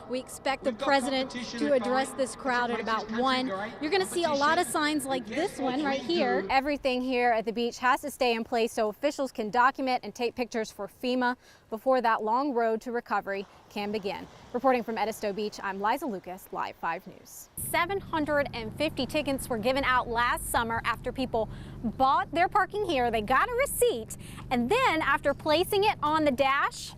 We expect the president to address this crowd at about 1. You're going to see a lot of signs like this one right here. Everything here at the beach has to stay in place so officials can document and take pictures for FEMA before that long road to recovery can begin. Reporting from Edisto Beach, I'm Liza Lucas, Live 5 News. 750 tickets were given out last summer after people bought their parking here. They got a receipt, and then after placing it on the dash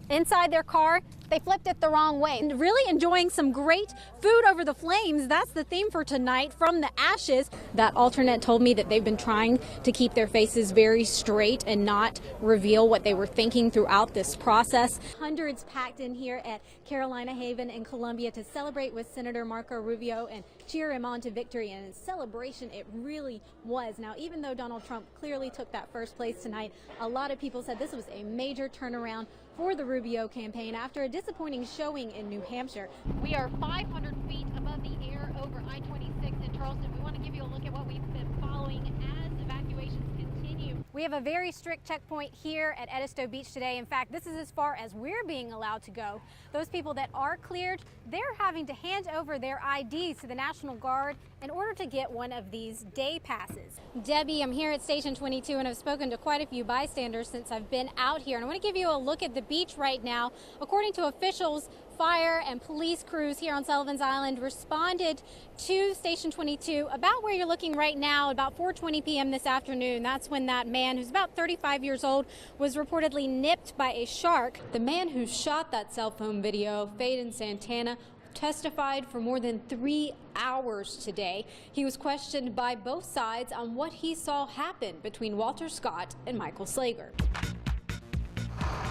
inside their car, they flipped it the wrong way. And really enjoying some great food over the flames. That's the theme for tonight, From the Ashes. That alternate told me that they've been trying to keep their faces very straight and not reveal what they were thinking throughout this process. Hundreds packed in here at Carolina Haven in Columbia to celebrate with Senator Marco Rubio and cheer him on to victory. And in celebration, it really was. Now, even though Donald Trump clearly took that first place tonight, a lot of people said this was a major turnaround for the Rubio campaign after a disappointing showing in New Hampshire. We are 500 feet above the air over I-26 in Charleston. We want to give you a look at what we've been following as evacuations continue. We have a very strict checkpoint here at Edisto Beach today. In fact, this is as far as we're being allowed to go. Those people that are cleared, they're having to hand over their IDs to the National Guard in order to get one of these day passes. Debbie, I'm here at Station 22 and I've spoken to quite a few bystanders since I've been out here. And I want to give you a look at the beach right now. According to officials, fire and police crews here on Sullivan's Island responded to Station 22 about where you're looking right now, about 4:20 p.m. this afternoon. That's when that man, who's about 35 years old, was reportedly nipped by a shark. The man who shot that cell phone video, Faden Santana, testified for more than 3 hours today. He was questioned by both sides on what he saw happen between Walter Scott and Michael Slager.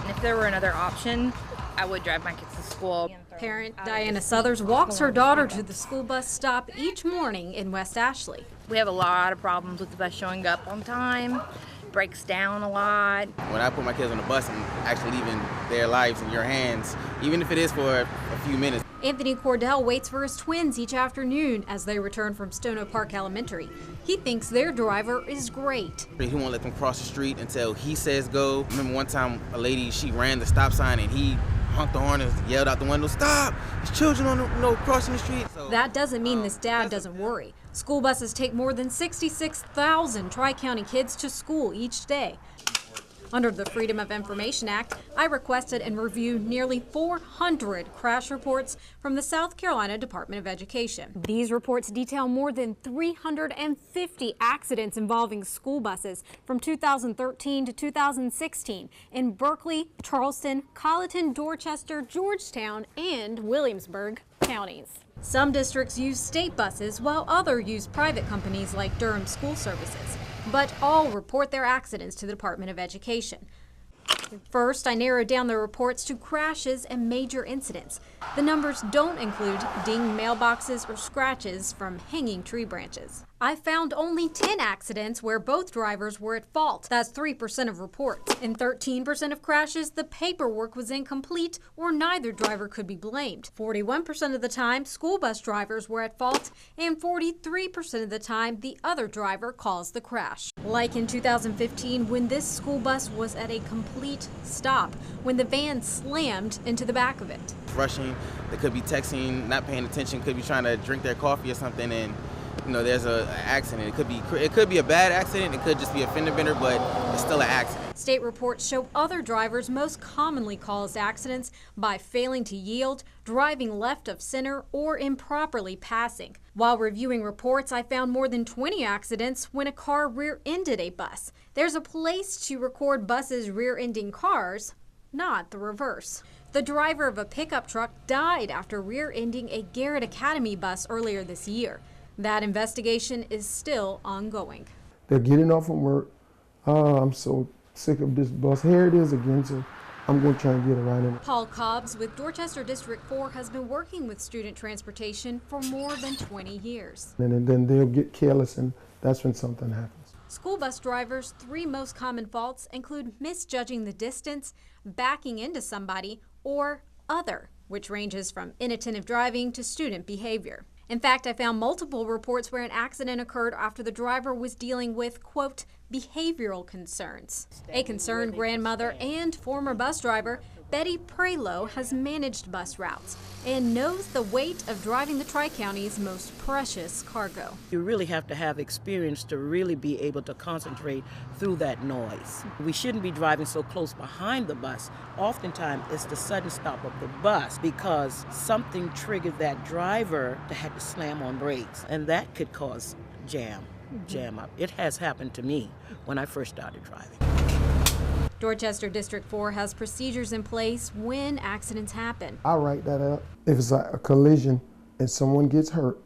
If there were another option, I would drive my kids to school. Parent Diana Southers walks her daughter to the school bus stop each morning in West Ashley. We have a lot of problems with the bus showing up on time. Breaks down a lot. When I put my kids on the bus and actually leaving their lives in your hands, even if it is for a few minutes. Anthony Cordell waits for his twins each afternoon as they return from Stono Park Elementary. He thinks their driver is great. He won't let them cross the street until he says go. I remember one time a lady, she ran the stop sign and he honked the horn and yelled out the window, "Stop! There's children on crossing the street." So, that doesn't mean this dad doesn't worry. School buses take more than 66,000 Tri-County kids to school each day. Under the Freedom of Information Act, I requested and reviewed nearly 400 crash reports from the South Carolina Department of Education. These reports detail more than 350 accidents involving school buses from 2013 to 2016 in Berkeley, Charleston, Colleton, Dorchester, Georgetown, and Williamsburg counties. Some districts use state buses while others use private companies like Durham School Services, but all report their accidents to the Department of Education. First, I narrowed down the reports to crashes and major incidents. The numbers don't include dinged mailboxes or scratches from hanging tree branches. I found only 10 accidents where both drivers were at fault. That's 3% of reports. In 13% of crashes, the paperwork was incomplete or neither driver could be blamed. 41% of the time, school bus drivers were at fault, and 43% of the time, the other driver caused the crash. Like in 2015, when this school bus was at a complete stop, when the van slammed into the back of it. Rushing, they could be texting, not paying attention, could be trying to drink their coffee or something, and there's an accident. It could be a bad accident, it could just be a fender bender, but it's still an accident. State reports show other drivers most commonly caused accidents by failing to yield, driving left of center, or improperly passing. While reviewing reports, I found more than 20 accidents when a car rear-ended a bus. There's a place to record buses rear-ending cars, not the reverse. The driver of a pickup truck died after rear-ending a Garrett Academy bus earlier this year. That investigation is still ongoing. They're getting off from work. I'm so sick of this bus. Here it is again, so I'm going to try and get it right in. Paul Cobbs with Dorchester District 4 has been working with student transportation for more than 20 years. And then they'll get careless, and that's when something happens. School bus drivers' 3 most common faults include misjudging the distance, backing into somebody, or other, which ranges from inattentive driving to student behavior. In fact, I found multiple reports where an accident occurred after the driver was dealing with, quote, behavioral concerns. A concerned grandmother and former bus driver Betty Prelo has managed bus routes and knows the weight of driving the Tri-County's most precious cargo. You really have to have experience to really be able to concentrate through that noise. We shouldn't be driving so close behind the bus. Oftentimes, it's the sudden stop of the bus because something triggered that driver to have to slam on brakes, and that could cause jam up. It has happened to me when I first started driving. Dorchester District 4 has procedures in place when accidents happen. I write that up. If it's like a collision and someone gets hurt,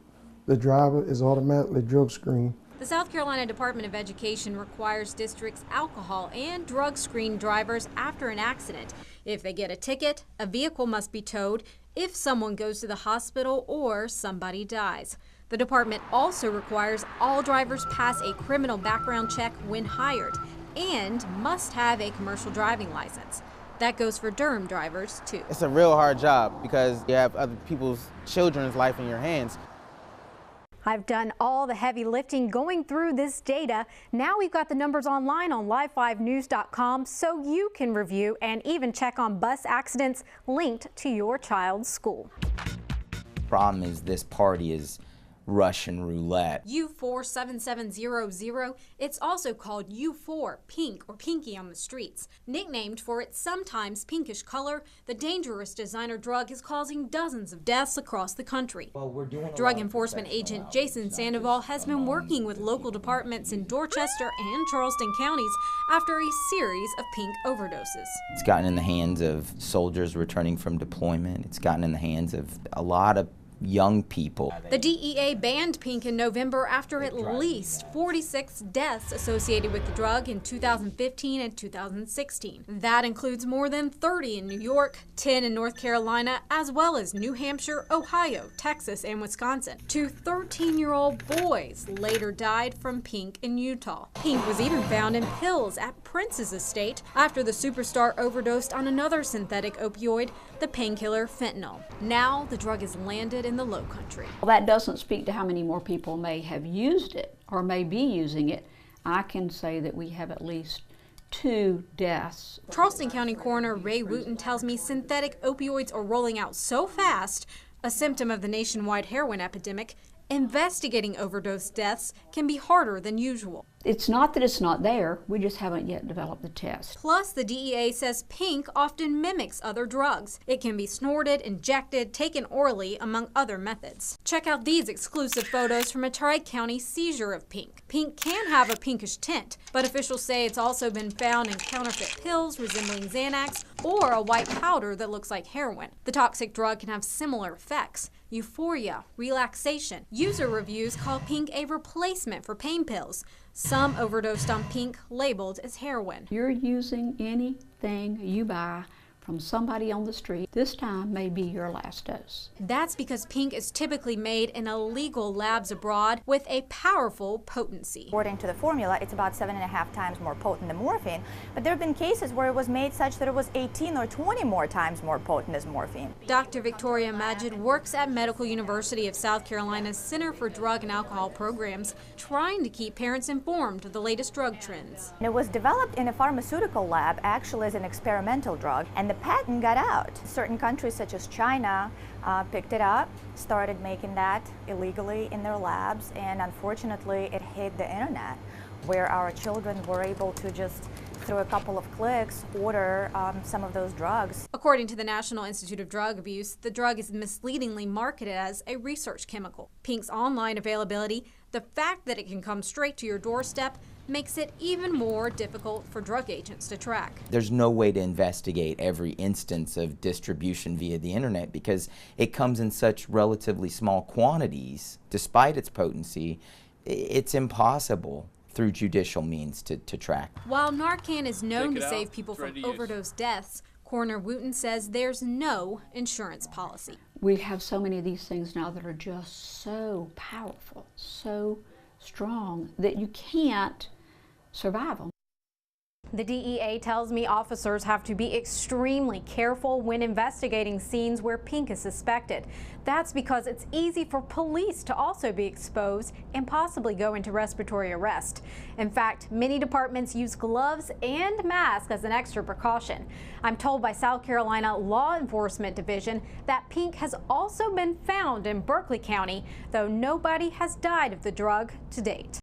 the driver is automatically drug screened. The South Carolina Department of Education requires districts alcohol and drug screen drivers after an accident. If they get a ticket, a vehicle must be towed if someone goes to the hospital or somebody dies. The department also requires all drivers pass a criminal background check when hired and must have a commercial driving license. That goes for Durham drivers, too. It's a real hard job because you have other people's children's life in your hands. I've done all the heavy lifting going through this data. Now we've got the numbers online on live5news.com so you can review and even check on bus accidents linked to your child's school. Problem is this party is Russian roulette. U47700, it's also called U4, pink or pinky on the streets. Nicknamed for its sometimes pinkish color, the dangerous designer drug is causing dozens of deaths across the country. Drug enforcement agent Jason Sandoval has been working with local departments in Dorchester and Charleston counties after a series of pink overdoses. It's gotten in the hands of soldiers returning from deployment. It's gotten in the hands of a lot of young people. The DEA banned pink in November after at least 46 deaths associated with the drug in 2015 and 2016. That includes more than 30 in New York, 10 in North Carolina, as well as New Hampshire, Ohio, Texas, and Wisconsin. 2 13-year-old boys later died from pink in Utah. Pink was even found in pills at Prince's estate after the superstar overdosed on another synthetic opioid, the painkiller fentanyl. Now the drug is landed in the Low Country. Well, that doesn't speak to how many more people may have used it or may be using it. I can say that we have at least 2 deaths. Charleston County Coroner Ray Wooten tells me synthetic opioids are rolling out so fast, a symptom of the nationwide heroin epidemic. Investigating overdose deaths can be harder than usual. It's not that it's not there, we just haven't yet developed the test. Plus, the DEA says pink often mimics other drugs. It can be snorted, injected, taken orally, among other methods. Check out these exclusive photos from a Tri-County seizure of pink. Pink can have a pinkish tint, but officials say it's also been found in counterfeit pills resembling Xanax or a white powder that looks like heroin. The toxic drug can have similar effects: euphoria, relaxation. User reviews call pink a replacement for pain pills. Some overdosed on pink labeled as heroin. You're using anything you buy from somebody on the street, this time may be your last dose. That's because pink is typically made in illegal labs abroad with a powerful potency. According to the formula, it's about 7.5 times more potent than morphine, but there have been cases where it was made such that it was 18 or 20 more times more potent as morphine. Dr. Victoria Majid works at Medical University of South Carolina's Center for Drug and Alcohol Programs, trying to keep parents informed of the latest drug trends. And it was developed in a pharmaceutical lab, actually as an experimental drug, and the patent got out. Certain countries such as China picked it up, started making that illegally in their labs, and unfortunately it hit the internet, where our children were able to just, through a couple of clicks, order some of those drugs. According to the National Institute of Drug Abuse, the drug is misleadingly marketed as a research chemical. Pink's online availability, the fact that it can come straight to your doorstep, makes it even more difficult for drug agents to track. There's no way to investigate every instance of distribution via the internet because it comes in such relatively small quantities. Despite its potency, it's impossible through judicial means to track. While Narcan is known to save people from overdose deaths, Coroner Wooten says there's no insurance policy. We have so many of these things now that are just so powerful, so strong, that you can't survive them. The DEA tells me officers have to be extremely careful when investigating scenes where pink is suspected. That's because it's easy for police to also be exposed and possibly go into respiratory arrest. In fact, many departments use gloves and masks as an extra precaution. I'm told by South Carolina Law Enforcement Division that pink has also been found in Berkeley County, though nobody has died of the drug to date.